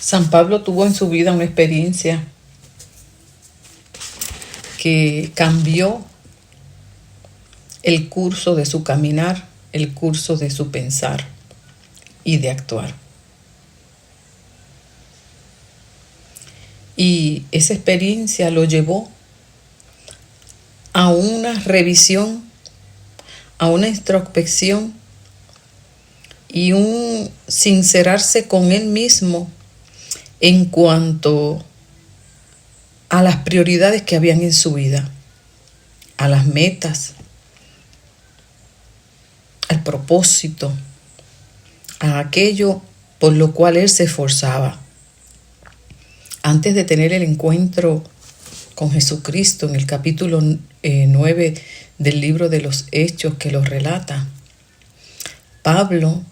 San Pablo tuvo en su vida una experiencia que cambió el curso de su caminar, el curso de su pensar y de actuar. Y esa experiencia lo llevó a una revisión, a una introspección y un sincerarse con él mismo en cuanto a las prioridades que habían en su vida, a las metas, al propósito, a aquello por lo cual él se esforzaba. Antes de tener el encuentro con Jesucristo en el capítulo 9 del libro de los Hechos que lo relata, Pablo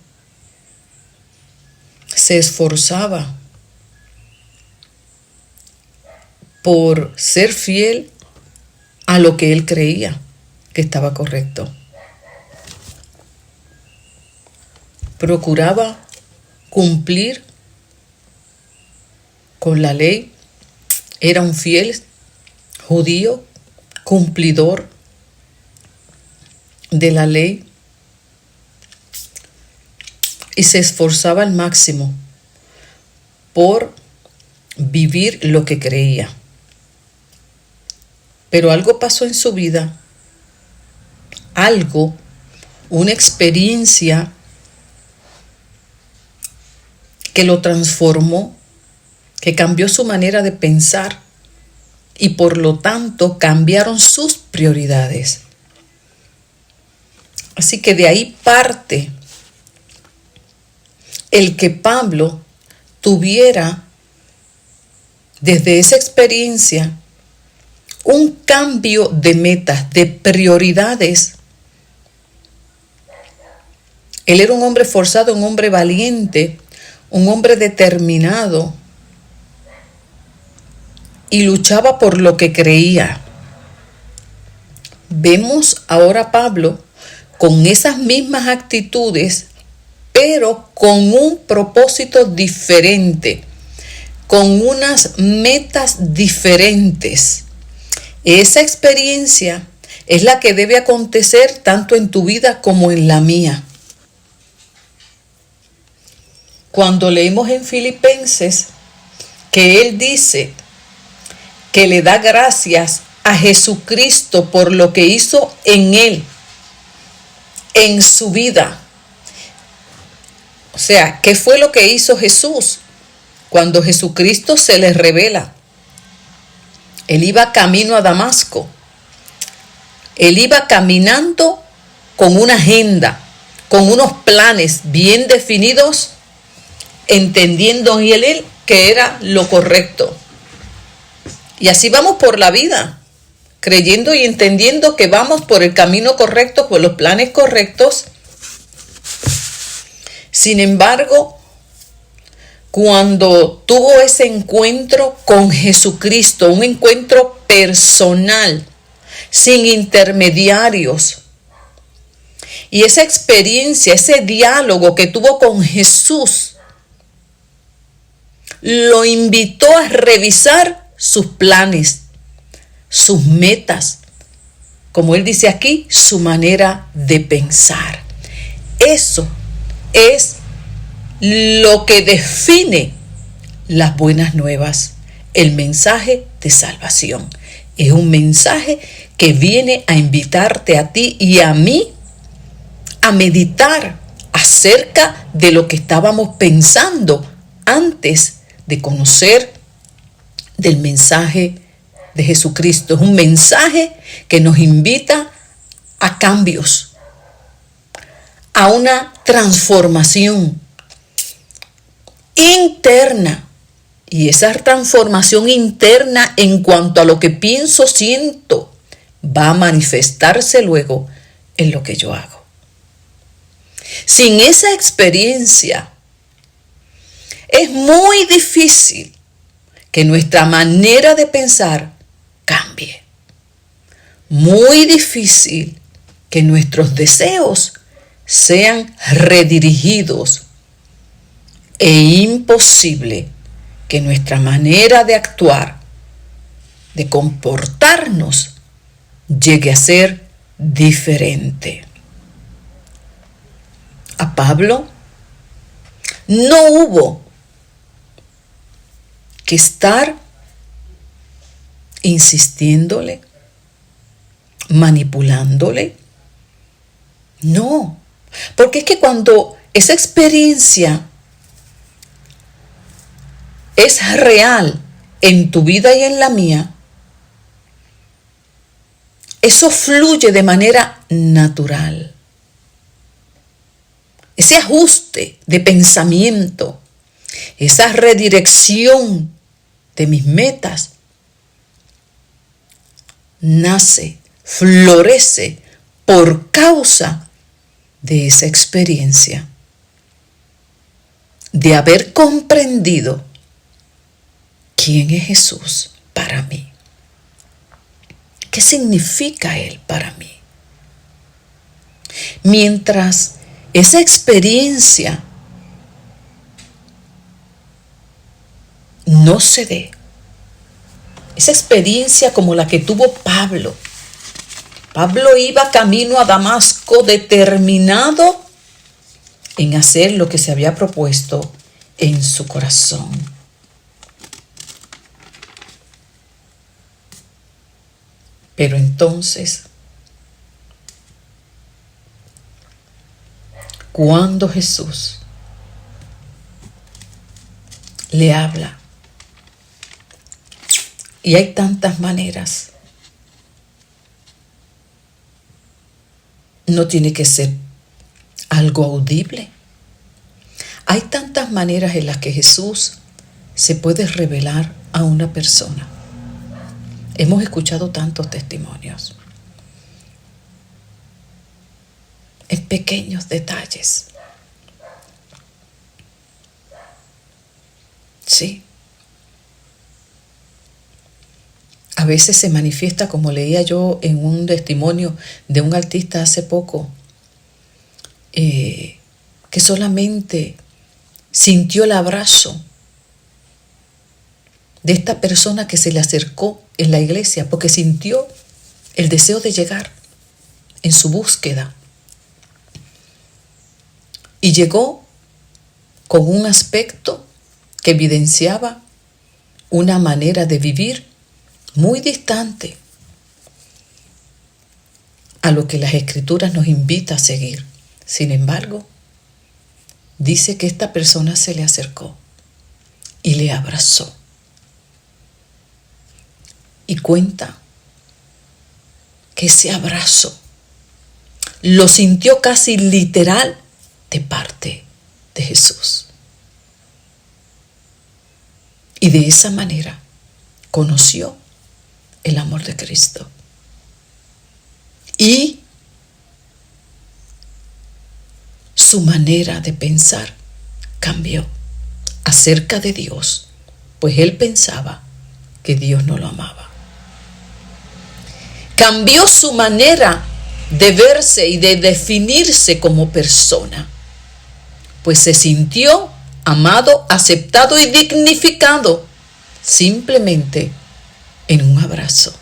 se esforzaba por ser fiel a lo que él creía que estaba correcto. Procuraba cumplir con la ley. Era un fiel judío, cumplidor de la ley, y se esforzaba al máximo por vivir lo que creía. Pero algo pasó en su vida, una experiencia que lo transformó, que cambió su manera de pensar y por lo tanto cambiaron sus prioridades. Así que de ahí parte el que Pablo tuviera desde esa experiencia un cambio de metas, de prioridades. Él era un hombre esforzado, un hombre valiente, un hombre determinado y luchaba por lo que creía. Vemos ahora a Pablo con esas mismas actitudes, pero con un propósito diferente, con unas metas diferentes. Esa experiencia es la que debe acontecer tanto en tu vida como en la mía. Cuando leemos en Filipenses que él dice que le da gracias a Jesucristo por lo que hizo en él, en su vida. O sea, ¿qué fue lo que hizo Jesús? Cuando Jesucristo se les revela, él iba camino a Damasco. Él iba caminando con una agenda, con unos planes bien definidos, entendiendo él que era lo correcto. Y así vamos por la vida, creyendo y entendiendo que vamos por el camino correcto, por los planes correctos. Sin embargo, cuando tuvo ese encuentro con Jesucristo, un encuentro personal, sin intermediarios, y esa experiencia, ese diálogo que tuvo con Jesús, lo invitó a revisar sus planes, sus metas, como él dice aquí, su manera de pensar. Eso es lo que define las buenas nuevas, el mensaje de salvación. Es un mensaje que viene a invitarte a ti y a mí a meditar acerca de lo que estábamos pensando antes de conocer del mensaje de Jesucristo. Es un mensaje que nos invita a cambios, a una transformación interna. Y esa transformación interna en cuanto a lo que pienso, siento, va a manifestarse luego en lo que yo hago. Sin esa experiencia, es muy difícil que nuestra manera de pensar cambie. Muy difícil que nuestros deseos sean redirigidos. E imposible que nuestra manera de actuar, de comportarnos, llegue a ser diferente. A Pablo no hubo que estar insistiéndole, manipulándole. No, porque es que cuando esa experiencia es real en tu vida y en la mía, eso fluye de manera natural. Ese ajuste de pensamiento, esa redirección de mis metas, nace, florece por causa de esa experiencia, de haber comprendido quién es Jesús para mí. ¿Qué significa Él para mí? Mientras esa experiencia no se dé, esa experiencia como la que tuvo Pablo. Pablo iba camino a Damasco determinado en hacer lo que se había propuesto en su corazón. Pero entonces, cuando Jesús le habla, y hay tantas maneras, no tiene que ser algo audible. Hay tantas maneras en las que Jesús se puede revelar a una persona. Hemos escuchado tantos testimonios en pequeños detalles. Sí. A veces se manifiesta, como leía yo en un testimonio de un artista hace poco, que solamente sintió el abrazo de esta persona que se le acercó en la iglesia, porque sintió el deseo de llegar en su búsqueda. Y llegó con un aspecto que evidenciaba una manera de vivir muy distante a lo que las Escrituras nos invita a seguir. Sin embargo, dice que esta persona se le acercó y le abrazó. Y cuenta que ese abrazo lo sintió casi literal de parte de Jesús. Y de esa manera conoció el amor de Cristo. Y su manera de pensar cambió acerca de Dios, pues él pensaba que Dios no lo amaba. Cambió su manera de verse y de definirse como persona, pues se sintió amado, aceptado y dignificado simplemente en un abrazo.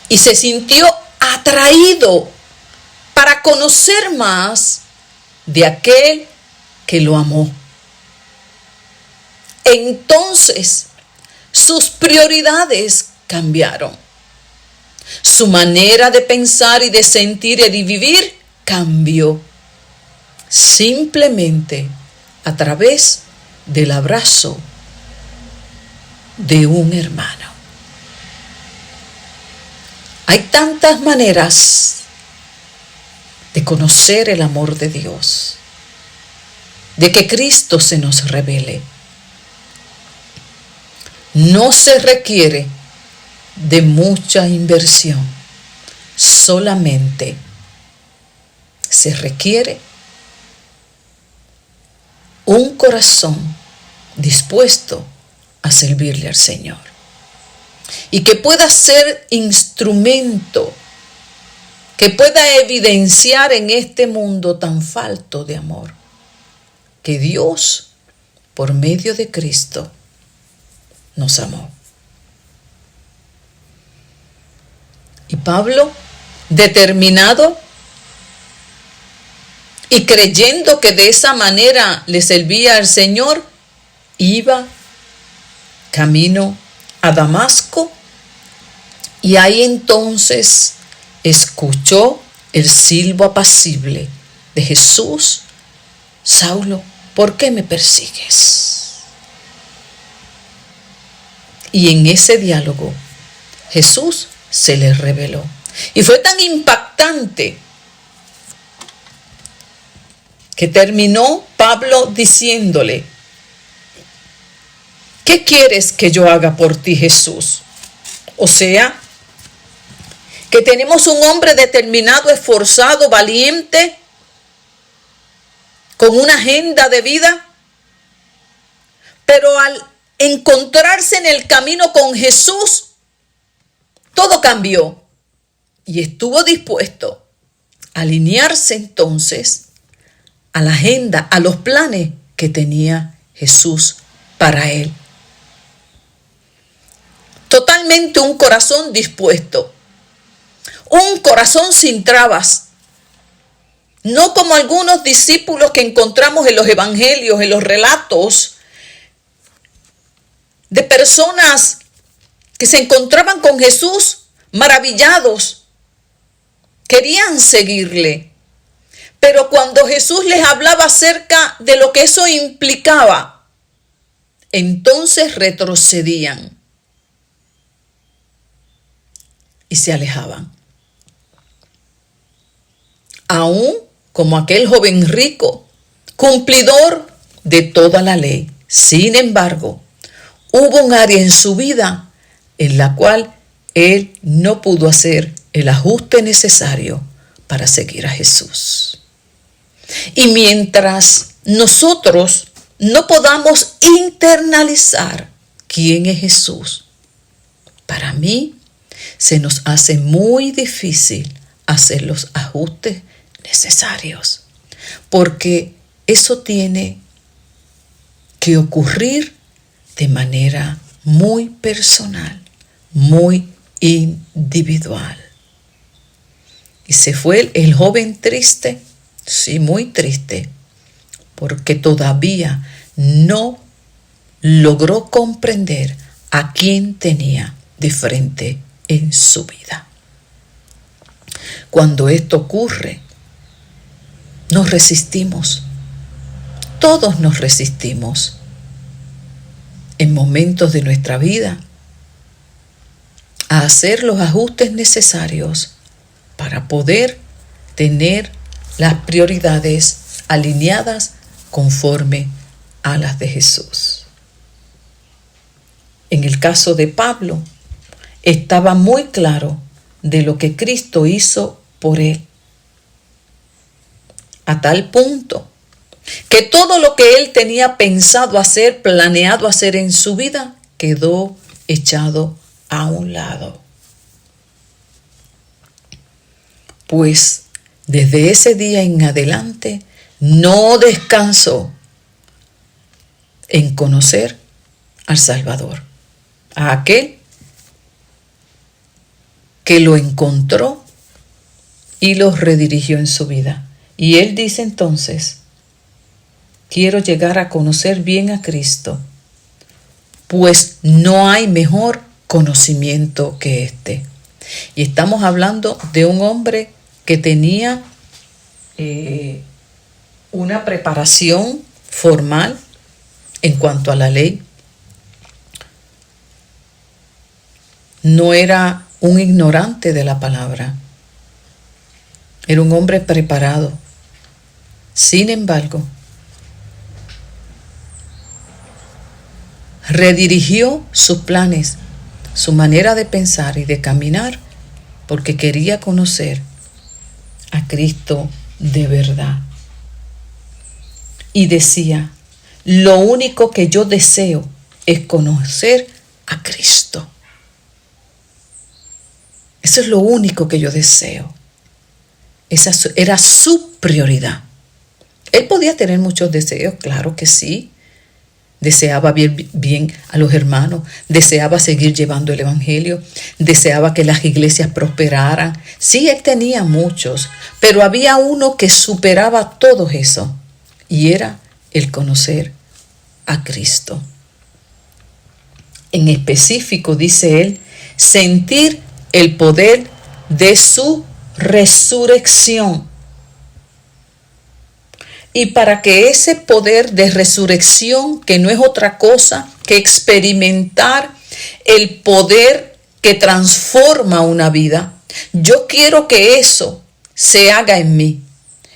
Y se sintió atraído para conocer más de aquel que lo amó. Entonces, sus prioridades cambiaron. Su manera de pensar y de sentir y de vivir cambió. Simplemente a través del abrazo de un hermano. Hay tantas maneras de conocer el amor de Dios, de que Cristo se nos revele. No se requiere de mucha inversión, solamente se requiere un corazón dispuesto a servirle al Señor y que pueda ser instrumento, que pueda evidenciar en este mundo tan falto de amor que Dios por medio de Cristo, nos amó. Y Pablo, determinado y creyendo que de esa manera le servía al Señor, iba camino a Damasco, y ahí entonces escuchó el silbo apacible de Jesús: Saulo, ¿por qué me persigues? Y en ese diálogo Jesús se le reveló. Y fue tan impactante que terminó Pablo diciéndole: ¿qué quieres que yo haga por ti, Jesús? O sea, que tenemos un hombre determinado, esforzado, valiente, con una agenda de vida, pero al encontrarse en el camino con Jesús, todo cambió y estuvo dispuesto a alinearse entonces a la agenda, a los planes que tenía Jesús para él. Totalmente un corazón dispuesto, un corazón sin trabas, no como algunos discípulos que encontramos en los evangelios, en los relatos de personas que se encontraban con Jesús maravillados, querían seguirle, pero cuando Jesús les hablaba acerca de lo que eso implicaba, entonces retrocedían y se alejaban. Aún como aquel joven rico, cumplidor de toda la ley. Sin embargo, hubo un área en su vida en la cual él no pudo hacer el ajuste necesario para seguir a Jesús. Y mientras nosotros no podamos internalizar quién es Jesús, para mí se nos hace muy difícil hacer los ajustes necesarios, porque eso tiene que ocurrir de manera muy personal, muy individual. Y se fue el joven triste, sí, muy triste, porque todavía no logró comprender a quién tenía de frente en su vida. Cuando esto ocurre, nos resistimos. Todos nos resistimos en momentos de nuestra vida a hacer los ajustes necesarios para poder tener las prioridades alineadas conforme a las de Jesús. En el caso de Pablo, estaba muy claro de lo que Cristo hizo por él, a tal punto que todo lo que él tenía pensado hacer, planeado hacer en su vida, quedó echado a un lado. Pues desde ese día en adelante no descansó en conocer al Salvador, a aquel que lo encontró y lo redirigió en su vida. Y él dice entonces: quiero llegar a conocer bien a Cristo, pues no hay mejor conocimiento que este. Y estamos hablando de un hombre que tenía una preparación formal en cuanto a la ley. No era un ignorante de la palabra. Era un hombre preparado. Sin embargo, redirigió sus planes, su manera de pensar y de caminar, porque quería conocer a Cristo de verdad. Y decía: lo único que yo deseo es conocer a Cristo. Eso es lo único que yo deseo. Esa era su prioridad. Él podía tener muchos deseos, claro que sí, deseaba ver bien a los hermanos, deseaba seguir llevando el evangelio, deseaba que las iglesias prosperaran. Sí, él tenía muchos, pero había uno que superaba todo eso, y era el conocer a Cristo. En específico, dice él, sentir el poder de su resurrección. Y para que ese poder de resurrección, que no es otra cosa que experimentar el poder que transforma una vida, yo quiero que eso se haga en mí.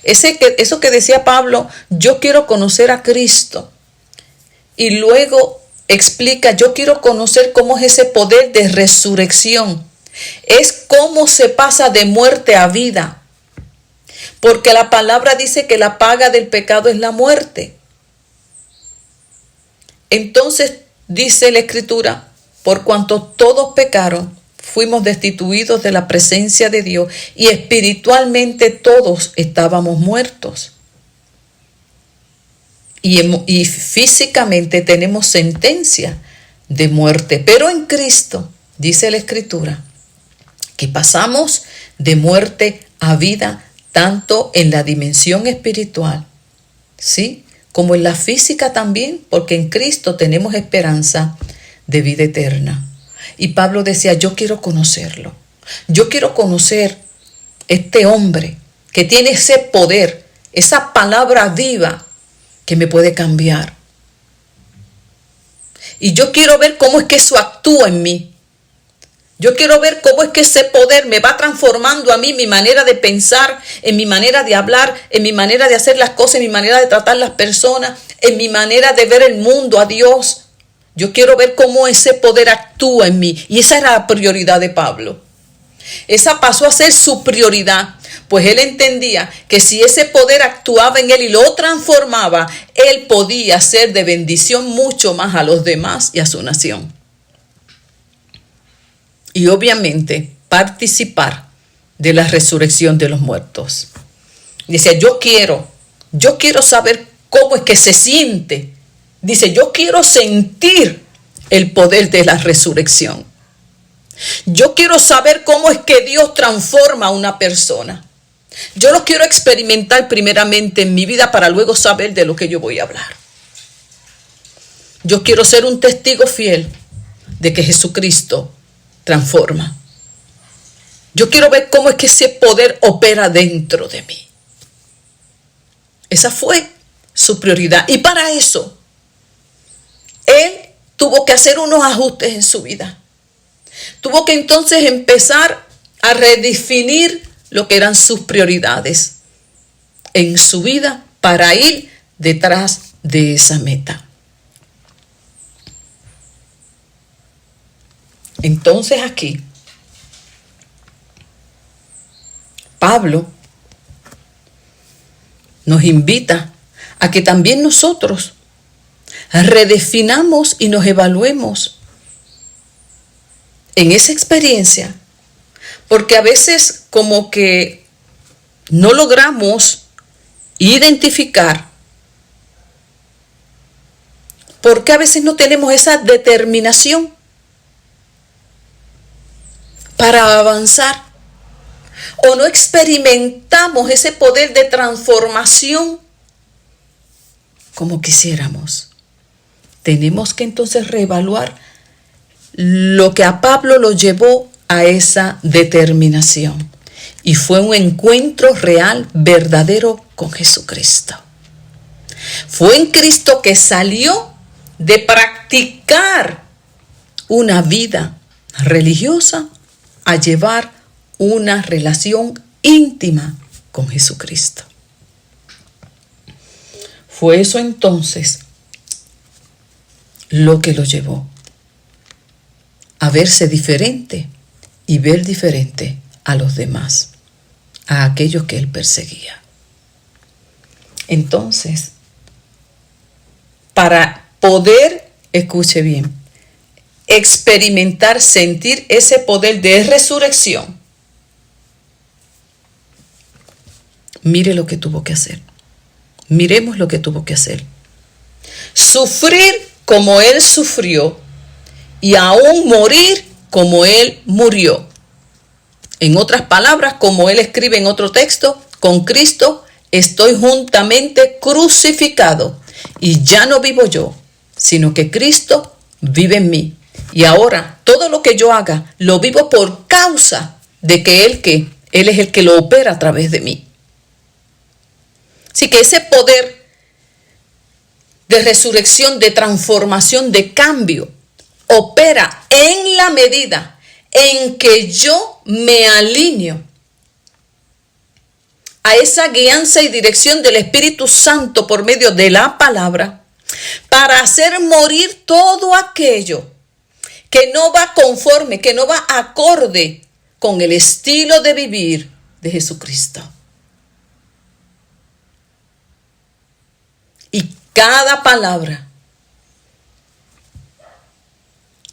Eso que decía Pablo, yo quiero conocer a Cristo. Y luego explica, yo quiero conocer cómo es ese poder de resurrección. Es cómo se pasa de muerte a vida. Porque la palabra dice que la paga del pecado es la muerte. Entonces dice la Escritura, por cuanto todos pecaron, fuimos destituidos de la presencia de Dios y espiritualmente todos estábamos muertos. Y físicamente tenemos sentencia de muerte. Pero en Cristo, dice la Escritura, que pasamos de muerte a vida, tanto en la dimensión espiritual, ¿sí?, como en la física también, porque en Cristo tenemos esperanza de vida eterna. Y Pablo decía, yo quiero conocerlo. Yo quiero conocer este hombre que tiene ese poder, esa palabra viva que me puede cambiar. Y yo quiero ver cómo es que eso actúa en mí. Yo quiero ver cómo es que ese poder me va transformando a mí, mi manera de pensar, en mi manera de hablar, en mi manera de hacer las cosas, en mi manera de tratar las personas, en mi manera de ver el mundo, a Dios. Yo quiero ver cómo ese poder actúa en mí. Y esa era la prioridad de Pablo. Esa pasó a ser su prioridad, pues él entendía que si ese poder actuaba en él y lo transformaba, él podía ser de bendición mucho más a los demás y a su nación. Y obviamente participar de la resurrección de los muertos. Dice, yo quiero saber cómo es que se siente. Dice, yo quiero sentir el poder de la resurrección. Yo quiero saber cómo es que Dios transforma a una persona. Yo lo quiero experimentar primeramente en mi vida para luego saber de lo que yo voy a hablar. Yo quiero ser un testigo fiel de que Jesucristo transforma. Yo quiero ver cómo es que ese poder opera dentro de mí. Esa fue su prioridad. Y para eso, él tuvo que hacer unos ajustes en su vida. Tuvo que entonces empezar a redefinir lo que eran sus prioridades en su vida para ir detrás de esa meta. Entonces aquí, Pablo nos invita a que también nosotros redefinamos y nos evaluemos en esa experiencia, porque a veces como que no logramos identificar, porque a veces no tenemos esa determinación para avanzar, o no experimentamos ese poder de transformación como quisiéramos. Tenemos que entonces reevaluar lo que a Pablo lo llevó a esa determinación. Y fue un encuentro real, verdadero con Jesucristo. Fue en Cristo que salió de practicar una vida religiosa a llevar una relación íntima con Jesucristo. Fue eso entonces lo que lo llevó a verse diferente y ver diferente a los demás, a aquellos que él perseguía. Entonces, para poder, escuche bien, experimentar, sentir ese poder de resurrección, mire lo que tuvo que hacer. Miremos lo que tuvo que hacer. Sufrir como Él sufrió y aún morir como Él murió. En otras palabras, como Él escribe en otro texto, con Cristo estoy juntamente crucificado y ya no vivo yo, sino que Cristo vive en mí. Y ahora todo lo que yo haga lo vivo por causa de que Él es el que lo opera a través de mí. Así que ese poder de resurrección, de transformación, de cambio, opera en la medida en que yo me alineo a esa guianza y dirección del Espíritu Santo por medio de la palabra, para hacer morir todo aquello que no va conforme, que no va acorde con el estilo de vivir de Jesucristo. Y cada palabra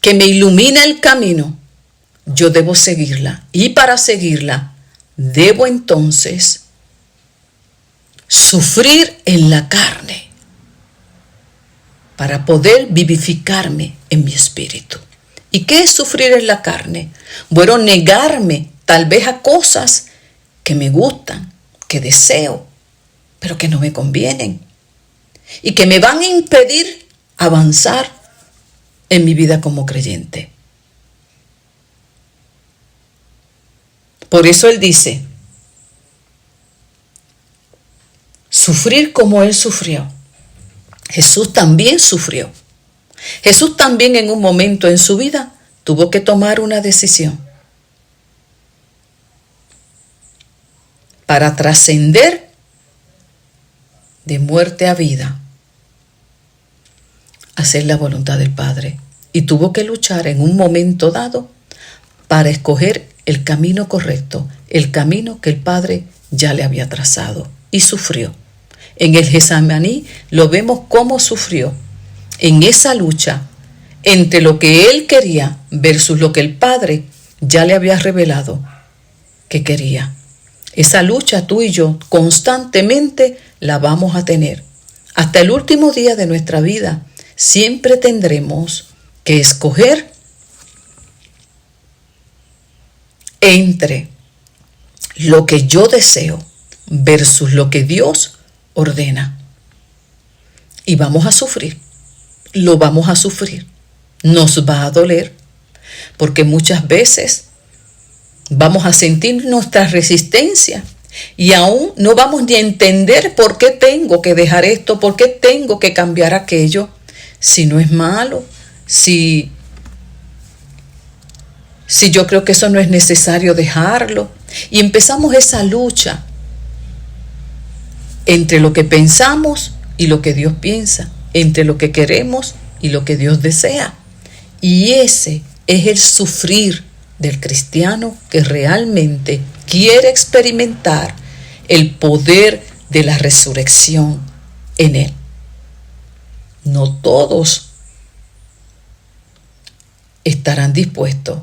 que me ilumina el camino, yo debo seguirla. Y para seguirla, debo entonces sufrir en la carne para poder vivificarme en mi espíritu. ¿Y qué es sufrir en la carne? Bueno, negarme tal vez a cosas que me gustan, que deseo, pero que no me convienen y que me van a impedir avanzar en mi vida como creyente. Por eso Él dice, sufrir como Él sufrió. Jesús también sufrió. Jesús también en un momento en su vida tuvo que tomar una decisión para trascender de muerte a vida, hacer la voluntad del Padre. Y tuvo que luchar en un momento dado para escoger el camino correcto, el camino que el Padre ya le había trazado. Y sufrió. En el Getsemaní lo vemos cómo sufrió en esa lucha entre lo que él quería versus lo que el Padre ya le había revelado que quería. Esa lucha tú y yo constantemente la vamos a tener. Hasta el último día de nuestra vida siempre tendremos que escoger entre lo que yo deseo versus lo que Dios ordena. Y vamos a sufrir. Lo vamos a sufrir. Nos va a doler. Porque muchas veces vamos a sentir nuestra resistencia. Y aún no vamos ni a entender por qué tengo que dejar esto, por qué tengo que cambiar aquello. Si no es malo, si yo creo que eso no es necesario dejarlo. Y empezamos esa lucha entre lo que pensamos y lo que Dios piensa, entre lo que queremos y lo que Dios desea. Y ese es el sufrir del cristiano que realmente quiere experimentar el poder de la resurrección en él. No todos estarán dispuestos.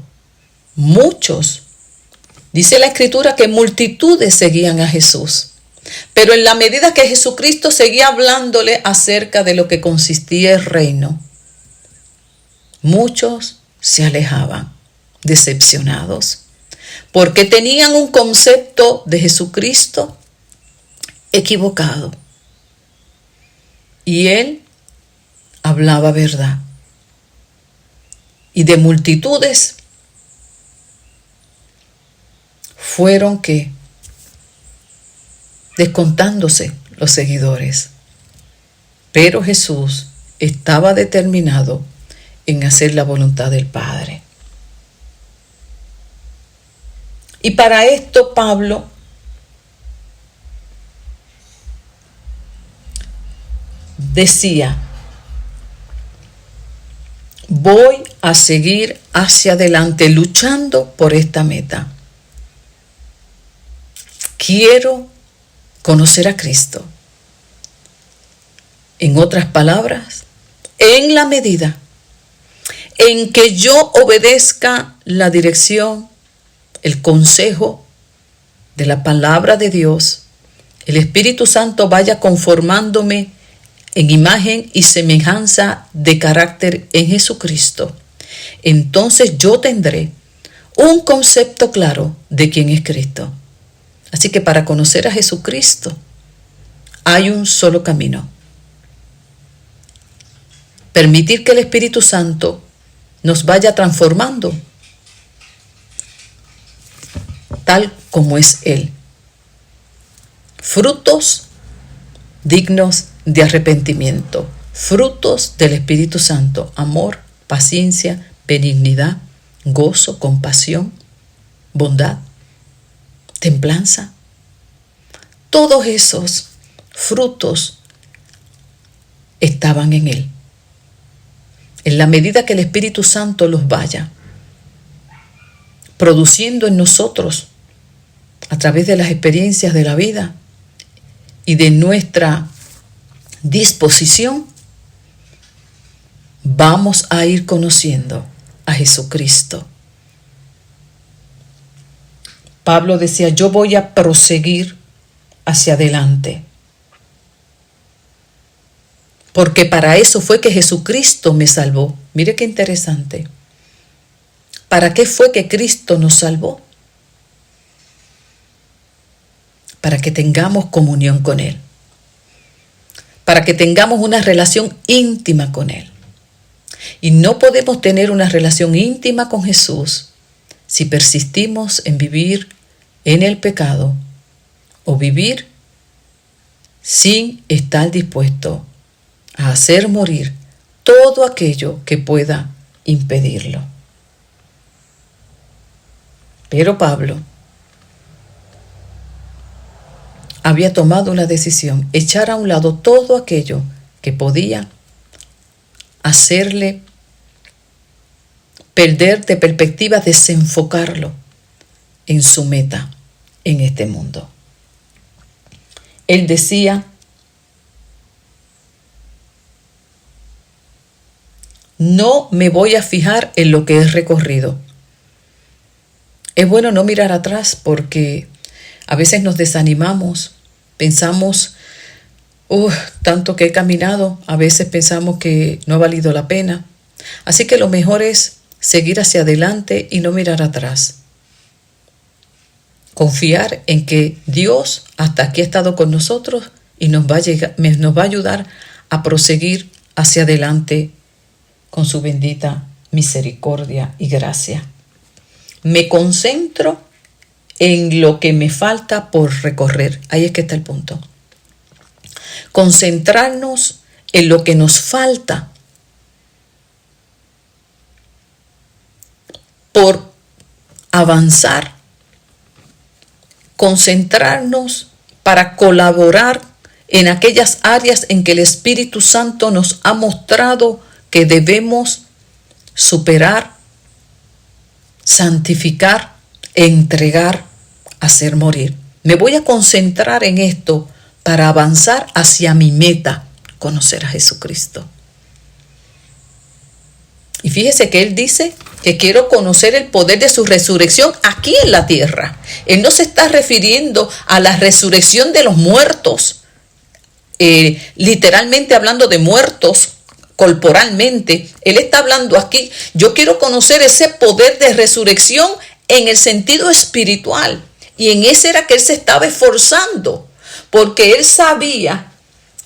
Muchos, dice la Escritura, que multitudes seguían a Jesús. Pero en la medida que Jesucristo seguía hablándole acerca de lo que consistía el reino, muchos se alejaban, decepcionados, porque tenían un concepto de Jesucristo equivocado. Y Él hablaba verdad. Y de multitudes fueron que descontándose los seguidores. Pero Jesús estaba determinado en hacer la voluntad del Padre. Y para esto Pablo decía, voy a seguir hacia adelante luchando por esta meta. Quiero conocer a Cristo. En otras palabras, en la medida en que yo obedezca la dirección, el consejo de la palabra de Dios, el Espíritu Santo vaya conformándome en imagen y semejanza de carácter en Jesucristo, entonces yo tendré un concepto claro de quién es Cristo. Así que para conocer a Jesucristo hay un solo camino. Permitir que el Espíritu Santo nos vaya transformando tal como es Él. Frutos dignos de arrepentimiento, frutos del Espíritu Santo, amor, paciencia, benignidad, gozo, compasión, bondad, templanza. Todos esos frutos estaban en Él. En la medida que el Espíritu Santo los vaya produciendo en nosotros a través de las experiencias de la vida y de nuestra disposición, vamos a ir conociendo a Jesucristo. Pablo decía, yo voy a proseguir hacia adelante. Porque para eso fue que Jesucristo me salvó. Mire qué interesante. ¿Para qué fue que Cristo nos salvó? Para que tengamos comunión con Él. Para que tengamos una relación íntima con Él. Y no podemos tener una relación íntima con Jesús si persistimos en vivir en el pecado o vivir sin estar dispuesto a hacer morir todo aquello que pueda impedirlo. Pero Pablo había tomado una decisión, echar a un lado todo aquello que podía hacerle perder de perspectiva, desenfocarlo en su meta en este mundo. Él decía, no me voy a fijar en lo que he recorrido. Es bueno no mirar atrás porque a veces nos desanimamos, pensamos, tanto que he caminado, a veces pensamos que no ha valido la pena. Así que lo mejor es seguir hacia adelante y no mirar atrás. Confiar en que Dios hasta aquí ha estado con nosotros y nos va a ayudar a proseguir hacia adelante con su bendita misericordia y gracia. Me concentro en lo que me falta por recorrer. Ahí es que está el punto. Concentrarnos en lo que nos falta por avanzar. Concentrarnos para colaborar en aquellas áreas en que el Espíritu Santo nos ha mostrado que debemos superar, santificar, entregar, hacer morir. Me voy a concentrar en esto para avanzar hacia mi meta, conocer a Jesucristo. Y fíjese que él dice que quiero conocer el poder de su resurrección aquí en la tierra. Él no se está refiriendo a la resurrección de los muertos, literalmente hablando de muertos corporalmente. Él está hablando aquí, yo quiero conocer ese poder de resurrección en el sentido espiritual. Y en ese era que él se estaba esforzando, porque él sabía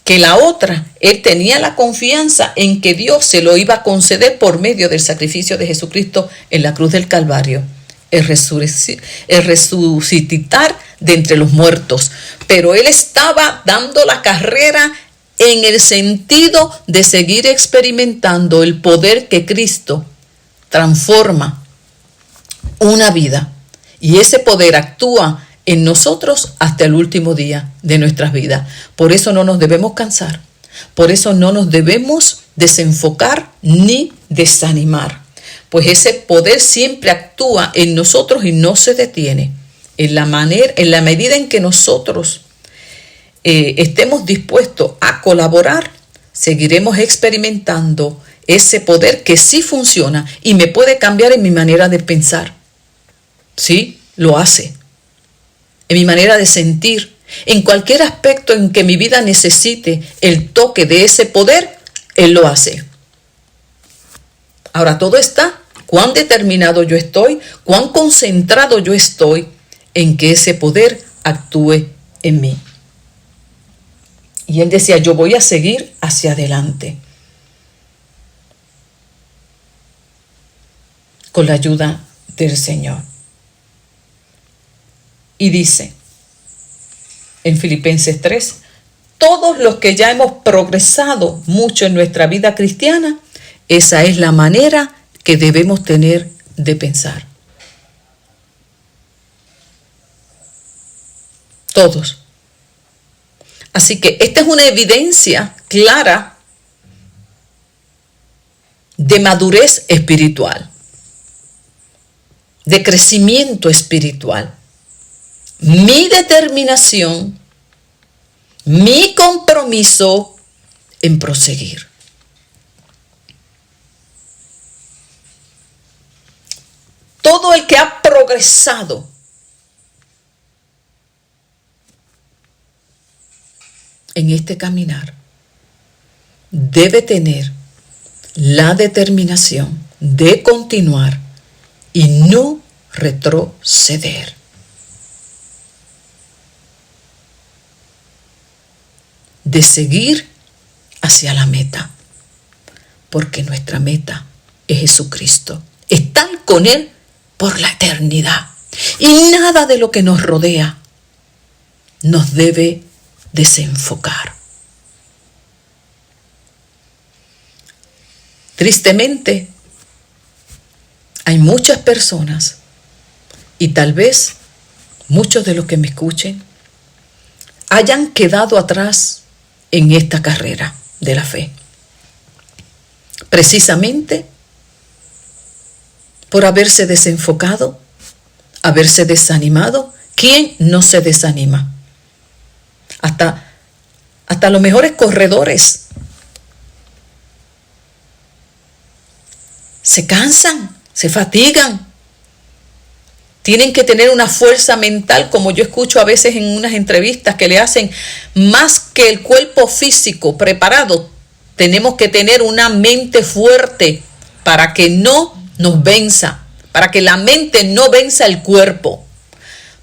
que la otra, él tenía la confianza en que Dios se lo iba a conceder por medio del sacrificio de Jesucristo en la cruz del Calvario, el resucitar de entre los muertos. Pero él estaba dando la carrera en el sentido de seguir experimentando el poder que Cristo transforma una vida. Y ese poder actúa en nosotros hasta el último día de nuestras vidas. Por eso no nos debemos cansar. Por eso no nos debemos desenfocar ni desanimar. Pues ese poder siempre actúa en nosotros y no se detiene. En la medida en que nosotros estemos dispuestos a colaborar, seguiremos experimentando ese poder que sí funciona y me puede cambiar en mi manera de pensar. Sí, lo hace. En mi manera de sentir, En cualquier aspecto en que mi vida necesite el toque de ese poder, Él lo hace. Ahora todo está, cuán determinado yo estoy, cuán concentrado yo estoy en que ese poder actúe en mí. Y él decía, yo voy a seguir hacia adelante con la ayuda del Señor. Y dice en Filipenses 3, todos los que ya hemos progresado mucho en nuestra vida cristiana, esa es la manera que debemos tener de pensar. Todos. Así que esta es una evidencia clara de madurez espiritual, de crecimiento espiritual. Mi determinación, mi compromiso en proseguir. Todo el que ha progresado en este caminar debe tener la determinación de continuar y no retroceder. De seguir hacia la meta, porque nuestra meta es Jesucristo, estar con Él por la eternidad. Y nada de lo que nos rodea nos debe desenfocar. Tristemente, hay muchas personas, y tal vez muchos de los que me escuchen, hayan quedado atrás en esta carrera de la fe. Precisamente por haberse desenfocado, haberse desanimado. ¿Quién no se desanima? Hasta los mejores corredores se cansan, se fatigan. Tienen que tener una fuerza mental, como yo escucho a veces en unas entrevistas que le hacen, más que el cuerpo físico preparado. Tenemos que tener una mente fuerte para que no nos venza, para que la mente no venza el cuerpo.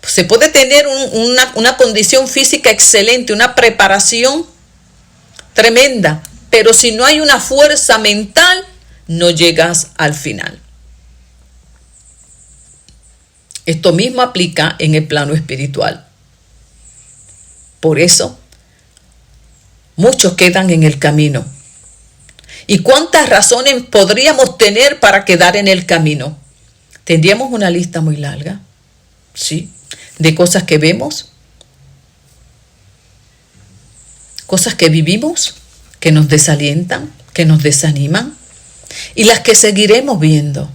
Se puede tener una condición física excelente, una preparación tremenda, pero si no hay una fuerza mental, no llegas al final. Esto mismo aplica en el plano espiritual. Por eso, muchos quedan en el camino. ¿Y cuántas razones podríamos tener para quedar en el camino? Tendríamos una lista muy larga, ¿sí?, de cosas que vemos, cosas que vivimos, que nos desalientan, que nos desaniman, y las que seguiremos viendo.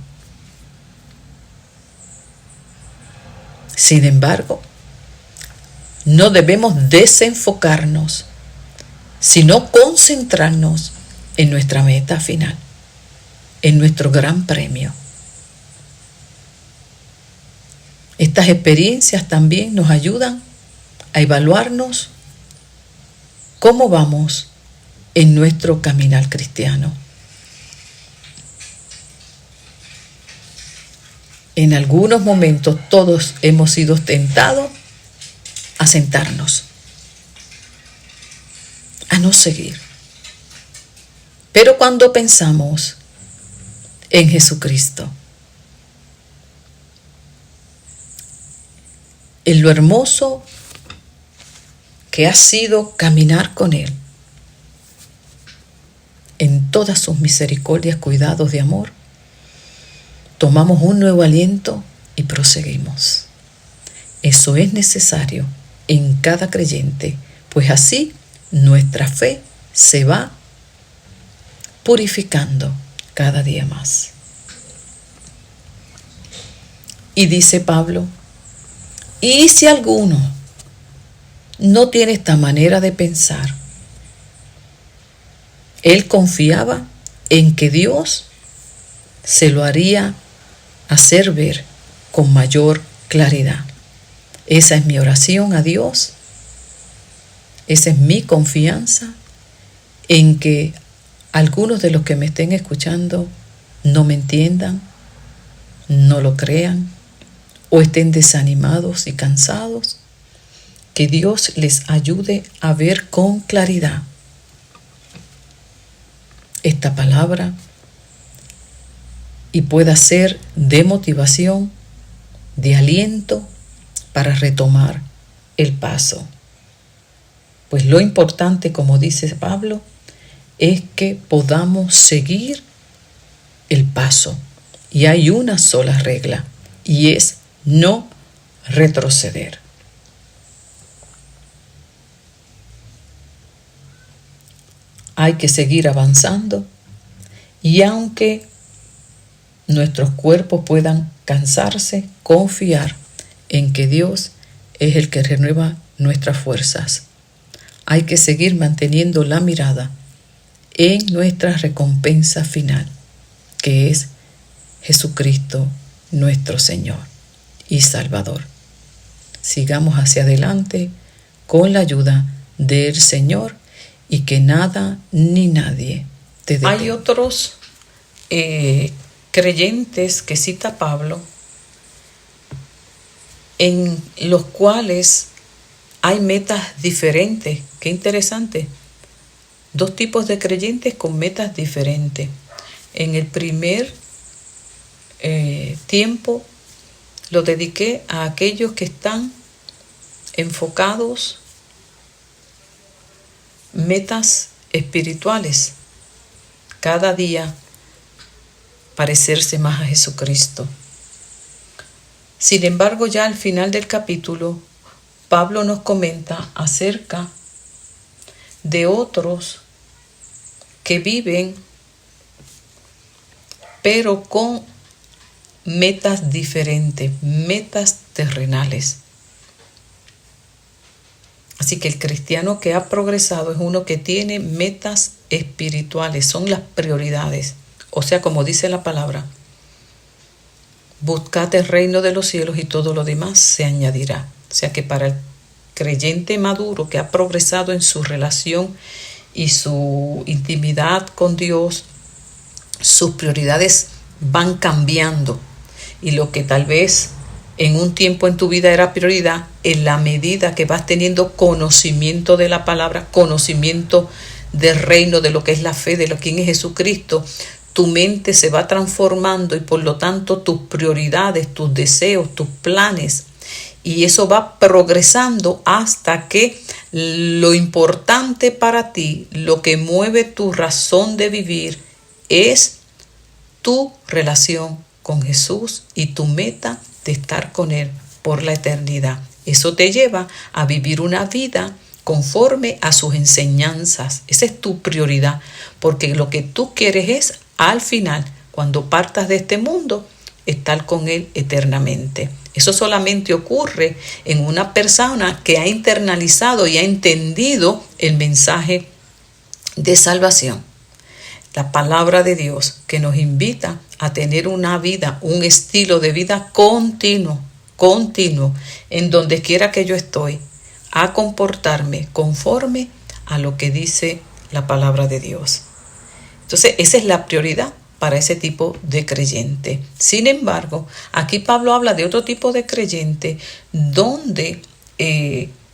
Sin embargo, no debemos desenfocarnos, sino concentrarnos en nuestra meta final, en nuestro gran premio. Estas experiencias también nos ayudan a evaluarnos cómo vamos en nuestro caminar cristiano. En algunos momentos todos hemos sido tentados a sentarnos, a no seguir. Pero cuando pensamos en Jesucristo, en lo hermoso que ha sido caminar con Él, en todas sus misericordias, cuidados y amor, tomamos un nuevo aliento y proseguimos. Eso es necesario en cada creyente, pues así nuestra fe se va purificando cada día más. Y dice Pablo, y si alguno no tiene esta manera de pensar, él confiaba en que Dios se lo haría hacer ver con mayor claridad. Esa es mi oración a Dios Esa es mi confianza en que algunos de los que me estén escuchando no me entiendan, no lo crean o estén desanimados y cansados. Que Dios les ayude a ver con claridad esta palabra y pueda ser de motivación, de aliento para retomar el paso. Pues lo importante, como dice Pablo, es que podamos seguir el paso. Y hay una sola regla, y es no retroceder. Hay que seguir avanzando, y aunque nuestros cuerpos puedan cansarse, confiar en que Dios es el que renueva nuestras fuerzas. Hay que seguir manteniendo la mirada en nuestra recompensa final, que es Jesucristo nuestro Señor y Salvador. Sigamos hacia adelante con la ayuda del Señor y que nada ni nadie te detenga. Hay otros creyentes que cita Pablo, en los cuales hay metas diferentes. Qué interesante. Dos tipos de creyentes con metas diferentes. En el primer tiempo lo dediqué a aquellos que están enfocados metas espirituales. Cada día parecerse más a Jesucristo. Sin embargo, ya al final del capítulo, Pablo nos comenta acerca de otros que viven, pero con metas diferentes, metas terrenales. Así que el cristiano que ha progresado es uno que tiene metas espirituales, son las prioridades. O sea, como dice la palabra, buscad el reino de los cielos y todo lo demás se añadirá. O sea que para el creyente maduro que ha progresado en su relación y su intimidad con Dios, sus prioridades van cambiando. Y lo que tal vez en un tiempo en tu vida era prioridad, en la medida que vas teniendo conocimiento de la palabra, conocimiento del reino, de lo que es la fe, de lo quién es Jesucristo, tu mente se va transformando y por lo tanto tus prioridades, tus deseos, tus planes, y eso va progresando hasta que lo importante para ti, lo que mueve tu razón de vivir, es tu relación con Jesús y tu meta de estar con Él por la eternidad. Eso te lleva a vivir una vida conforme a sus enseñanzas. Esa es tu prioridad, porque lo que tú quieres es, al final, cuando partas de este mundo, estar con Él eternamente. Eso solamente ocurre en una persona que ha internalizado y ha entendido el mensaje de salvación. La palabra de Dios que nos invita a tener una vida, un estilo de vida continuo, en donde quiera que yo estoy, a comportarme conforme a lo que dice la palabra de Dios. Entonces, esa es la prioridad para ese tipo de creyente. Sin embargo, aquí Pablo habla de otro tipo de creyente donde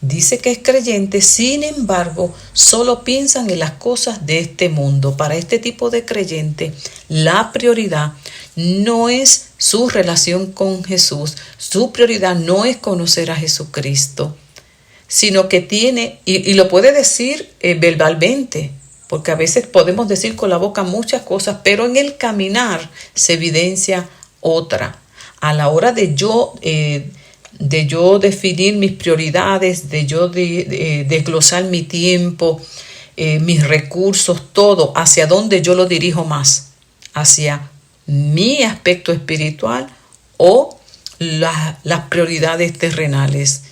dice que es creyente, sin embargo, solo piensan en las cosas de este mundo. Para este tipo de creyente, la prioridad no es su relación con Jesús, su prioridad no es conocer a Jesucristo, sino que tiene, y lo puede decir verbalmente, porque a veces podemos decir con la boca muchas cosas, pero en el caminar se evidencia otra. A la hora de yo definir mis prioridades, de yo desglosar mi tiempo, mis recursos, todo, hacia dónde yo lo dirijo más, hacia mi aspecto espiritual o las prioridades terrenales.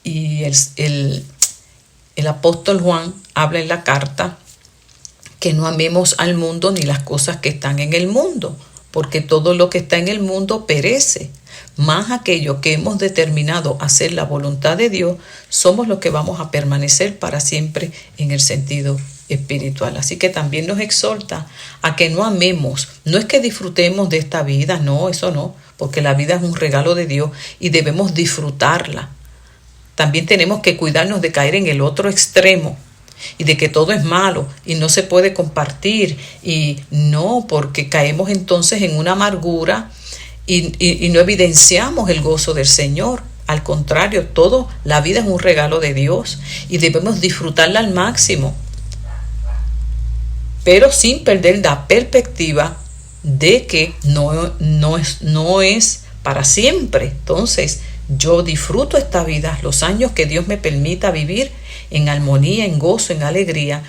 Y el apóstol Juan habla en la carta que no amemos al mundo ni las cosas que están en el mundo, porque todo lo que está en el mundo perece. más aquellos que hemos determinado hacer la voluntad de Dios, somos los que vamos a permanecer para siempre en el sentido espiritual. Así que también nos exhorta a que no amemos, no es que disfrutemos de esta vida, no, eso no, porque la vida es un regalo de Dios y debemos disfrutarla. También tenemos que cuidarnos de caer en el otro extremo y de que todo es malo y no se puede compartir, y no, porque caemos entonces en una amargura y no evidenciamos el gozo del Señor. Al contrario, la vida es un regalo de Dios y debemos disfrutarla al máximo, pero sin perder la perspectiva de que no es para siempre. Entonces, yo disfruto esta vida, los años que Dios me permita vivir en armonía, en gozo, en alegría,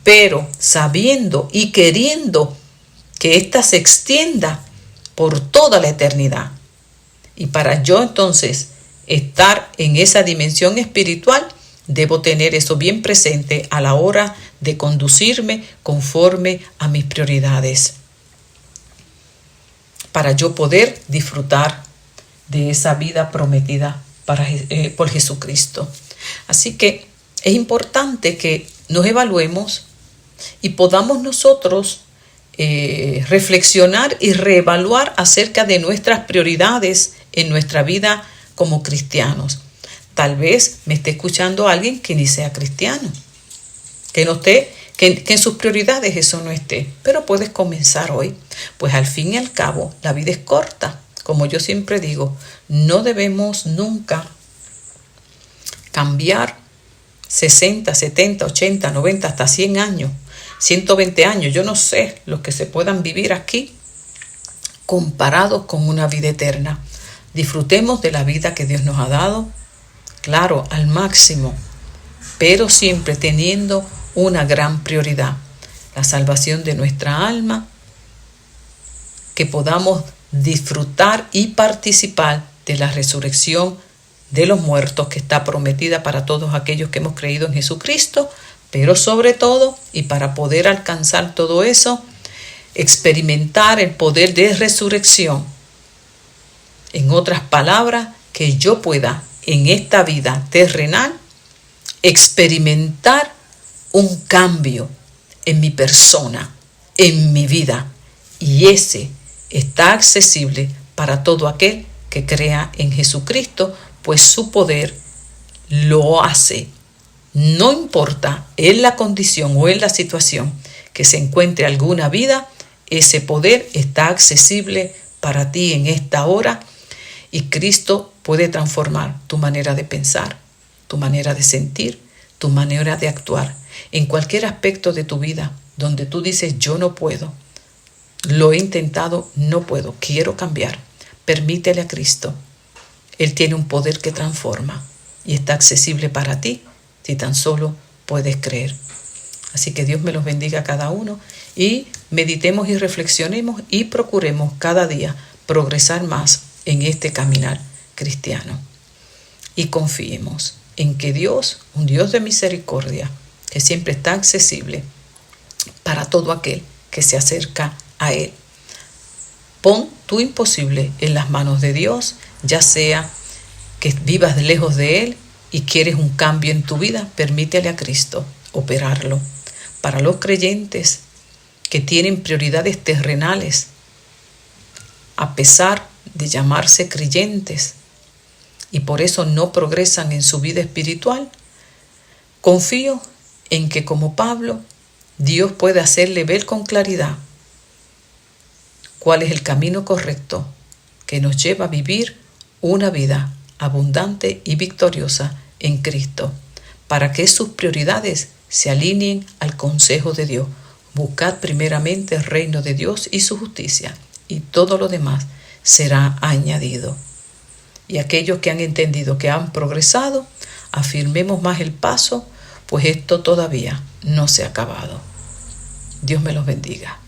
pero sabiendo y queriendo que ésta se extienda por toda la eternidad. Y para yo entonces estar en esa dimensión espiritual, debo tener eso bien presente a la hora de conducirme conforme a mis prioridades, para yo poder disfrutar de esa vida prometida por Jesucristo. Así que es importante que nos evaluemos y podamos nosotros reflexionar y reevaluar acerca de nuestras prioridades en nuestra vida como cristianos. Tal vez me esté escuchando alguien que ni sea cristiano, que no esté, que en sus prioridades eso no esté, pero puedes comenzar hoy, pues al fin y al cabo la vida es corta. Como yo siempre digo, no debemos nunca cambiar 60, 70, 80, 90, hasta 100 años, 120 años, yo no sé, los que se puedan vivir aquí, comparados con una vida eterna. Disfrutemos de la vida que Dios nos ha dado, claro, al máximo, pero siempre teniendo una gran prioridad, la salvación de nuestra alma, que podamos disfrutar y participar de la resurrección de los muertos que está prometida para todos aquellos que hemos creído en Jesucristo, pero sobre todo, y para poder alcanzar todo eso, experimentar el poder de resurrección. En otras palabras, que yo pueda en esta vida terrenal experimentar un cambio en mi persona, en mi vida, y ese está accesible para todo aquel que crea en Jesucristo, pues su poder lo hace. No importa en la condición o en la situación que se encuentre alguna vida, ese poder está accesible para ti en esta hora, y Cristo puede transformar tu manera de pensar, tu manera de sentir, tu manera de actuar, en cualquier aspecto de tu vida donde tú dices yo no puedo, lo he intentado, no puedo, quiero cambiar. Permítele a Cristo. Él tiene un poder que transforma y está accesible para ti si tan solo puedes creer. Así que Dios me los bendiga a cada uno, y meditemos y reflexionemos y procuremos cada día progresar más en este caminar cristiano. Y confiemos en que Dios, un Dios de misericordia, que siempre está accesible para todo aquel que se acerca a Él. Pon tu imposible en las manos de Dios, ya sea que vivas lejos de Él y quieres un cambio en tu vida, permítele a Cristo operarlo. Para los creyentes que tienen prioridades terrenales, a pesar de llamarse creyentes, y por eso no progresan en su vida espiritual, confío en que, como Pablo, Dios puede hacerle ver con claridad cuál es el camino correcto que nos lleva a vivir una vida abundante y victoriosa en Cristo, para que sus prioridades se alineen al consejo de Dios. Buscad primeramente el reino de Dios y su justicia, y todo lo demás será añadido. Y aquellos que han entendido que han progresado, afirmemos más el paso, pues esto todavía no se ha acabado. Dios me los bendiga.